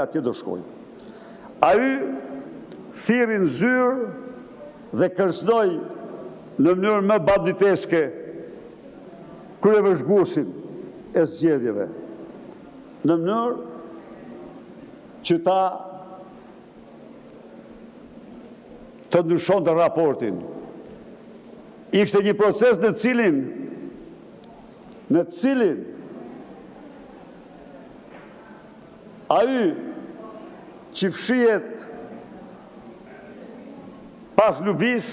atje do shkoj. Ai thirrin zyrë dhe kërcënoi në mënyrë më banditeske kryevëzhguesin e zgjedhjeve, në mënyrë që ta të ndryshonte raportin. Ishte një proces në cilin ai që fshihet pas lubis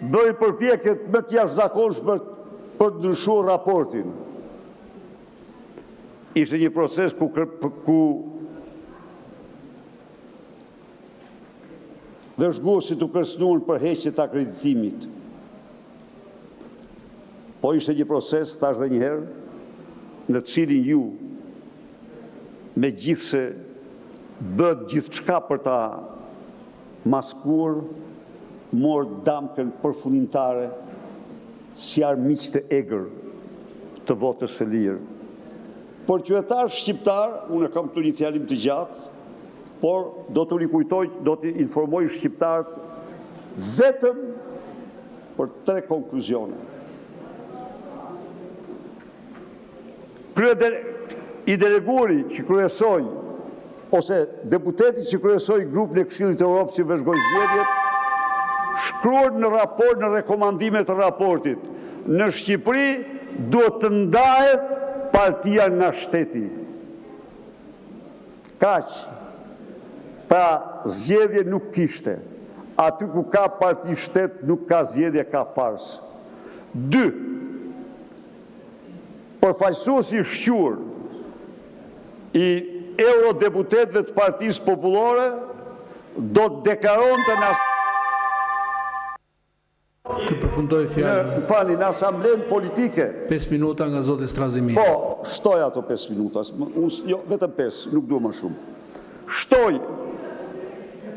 bëri përpjekjet më të jashtëzakonshme për të ndryshuar raportin. Ishte një proces ku vëzhguesit u kërcënuan për heqje të akreditimit. Po ishte një proces, thash edhe një herë, në të cilin ju, megjithse bët gjithçka për ta maskuar, mor damkën përfundimtare si armiq të egër të votës së lirë. Por qytetar shqiptar, unë kam këtu një fjalim të gjatë, por do të rikujtoj, do të informoj shqiptarët vetëm për 3 konkluzione. I deleguari që kryesoi, ose deputeti që kryesoi grupin e Këshillit të Evropës që vëzhgoi zgjedhjet, shkruan në raport, në rekomandimet të raportit, në Shqipëri duhet të ndahet partia nga shteti. Kaq. Pra zgjedhje nuk kishte. Aty ku ka parti shtet nuk ka zgjedhje, ka fars. 2. Përfaqësuesi i shquar i eurodeputetëve të Partisë Popullore do të deklaronte të përfundoj fjalën. Në asamblen politike. 5 minuta nga zoti Strazimir. Po, shtoj ato 5 minuta. Jo, vetëm 5, nuk dua më shumë. Shtoj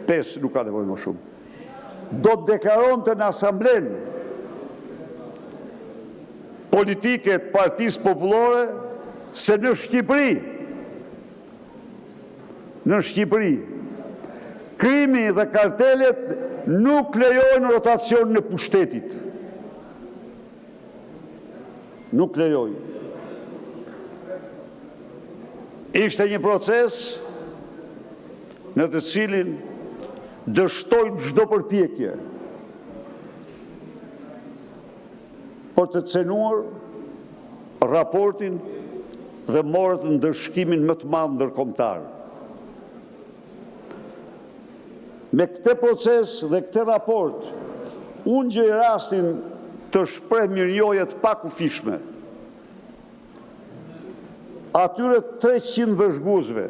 5, nuk ka nevojë më shumë. Do të deklaronte në asamblen politike të Partisë Popullore se në Shqipëri krimi dhe kartelet nuk lejojnë rotacion në pushtetit. Nuk lejojnë. Ishte një proces në të cilin dështojnë çdo përpjekje për të cenuar raportin dhe morët në ndërshkimin më të madh ndërkombëtar. Me këtë proces dhe këtë raport, unë gjej rastin të shpreh mirënjohje të pakufishme atyre 300 vëzhguesve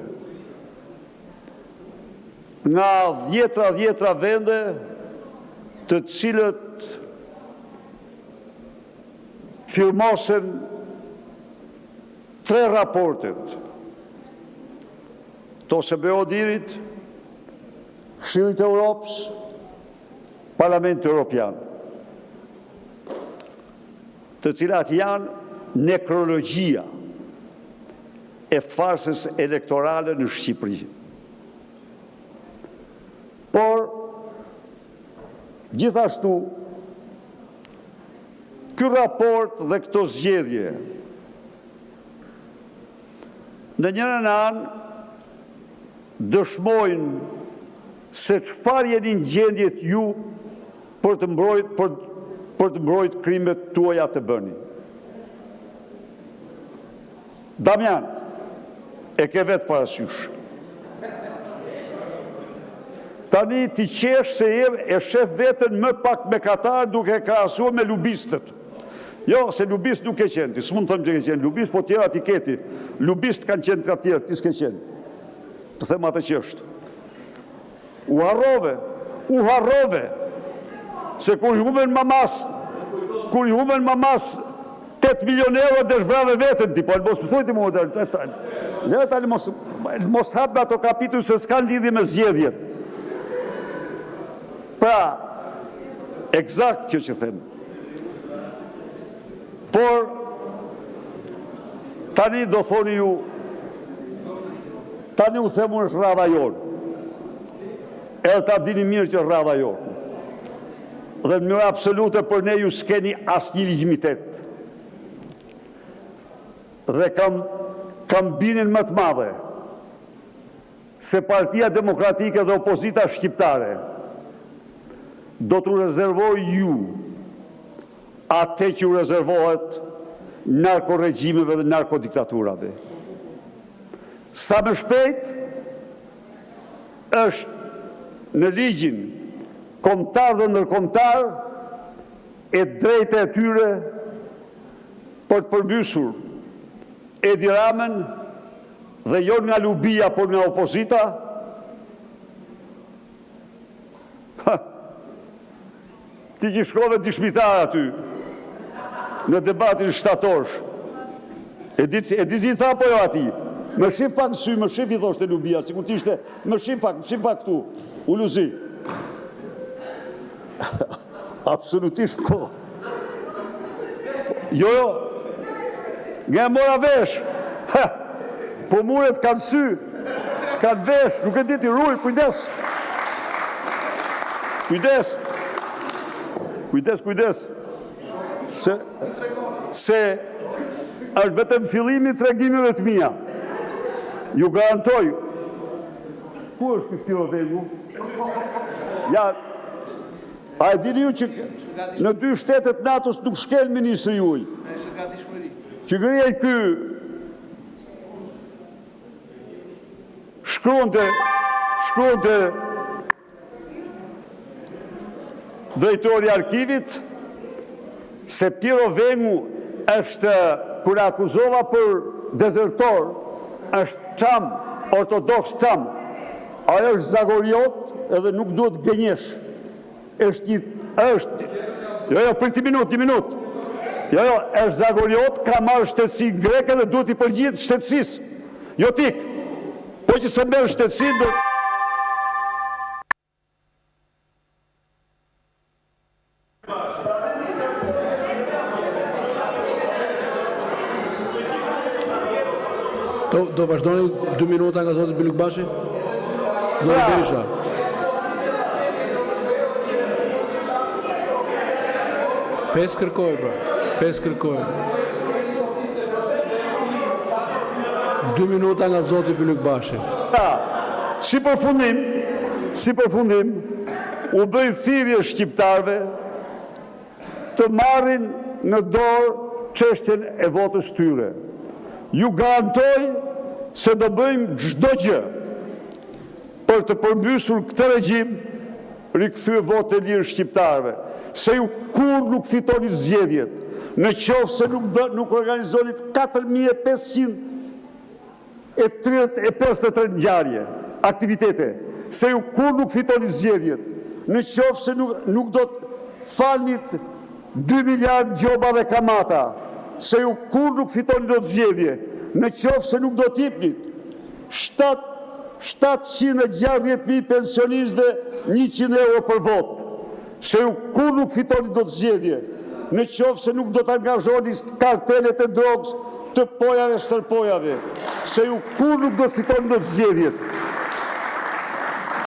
nga dhjetra vende, të cilët firmosen 3 raportet. To se Beodirit, Këshillit të Evropës, Parlamenti Evropian, të cilat janë nekrologjia e farsës elektorale në Shqipëri. Por, gjithashtu, ky raport dhe këto zgjedhje, në njërin anë dëshmojnë se çfarë jeni në gjendjet ju për të mbrojtur krimet tuaja të bëni. Damian, e ke vetë parasysh. Tani ti qesh se e shef vetën më pak me Katar duke krahasuar me lubistët. Jo, se lubist nuk ke qenë, ti s'mund të them që ke qenë lubist, po tjera ti keti. Lubist kanë qenë të tjerë, ti s'ke qenë. Të them atë që është. U harrove, se kur i humen mamas 8 milion euro dhe shbrave vetën ti, po e mos më thujti mu, le tani mos hapë ato kapitull se s'kan lidhje me zgjedhjet. Pra, eksakt kjo që them. Por, tani do thoni ju, Tani u themu është rradha jonë. Edhe ta dini mirë që është rradha jonë. Dhe në mënyrë absolute për ne ju s'keni asnjë legjitimitet. Dhe kam binin më të madhe se Partia Demokratike dhe opozita shqiptare do t'u rezervoj ju atë që u rezervohet narkoregjimeve dhe narkodiktaturave. Sa më shpejt është në ligjin kombëtar dhe ndërkombëtar e drejta e tyre për të përmbysur Edi Ramën dhe jo nga lubia, por nga opozita. Ti që shkove t'i shpitar aty në debatin shtatorsh. E di si tha po jo ati. Më shif pak në sy, më shif i thoshte lubia, si kur t'ishte, më shif pak këtu, u luzi. Absolutisht po. Jo, nga mora vesh. Po muret kanë sy, kanë vesh, nuk e diti ruj, kujdes. Kujdes. Se është vetëm fillimi të tregimeve të mia. Ju garantoj. Ku është këtë tiro vegu? Ja, a e dini ju që në 2 shtetet NATO-s nuk shkel ministri juaj? Që gërjej ky shkronte drejtori i arkivit se Piero Vengu është, kur e akuzova për dezertor, është çam, ortodoks çam. Ajo është zagoriot edhe nuk duhet gënjesh. Jo, për ti minut. Jo, është zagoriot, ka marrë shtetësi greke dhe duhet i përgjigjet shtetësisë. Jo tik. Po që se merë shtetësinë do... Do vazhdoni 2 minuta nga zoti Bylukbashi? Zoti Berisha. Pesë kërkoj. 2 minuta nga zoti Bylukbashi. Si përfundim, u bëj thirrje shqiptarëve të marrin në dorë çështjen e votës tyre. Ju garantoj se do bëjmë çdo gjë për të përmbysur këtë regjim, rikthyer votë e lirë shqiptarëve, se ju kur nuk fitoni zgjedhjet, në qoftë se nuk organizoni 4533 ngjarje, aktivitete, se ju kur nuk fitoni zgjedhjet, në qoftë se nuk do të falni 2 miliard gjoba dhe kamata, se ju kur nuk fitoni do të zgjedhje, në qoftë se nuk do t'jepnit 760.000 pensionistëve 100 euro për vot, se ju kur nuk fitoni do të zgjedhje, në qoftë se nuk do të angazhoni kartelet e drogës të pojave e shtërpojave, se ju kur nuk do të fitoni do të zgjedhjet,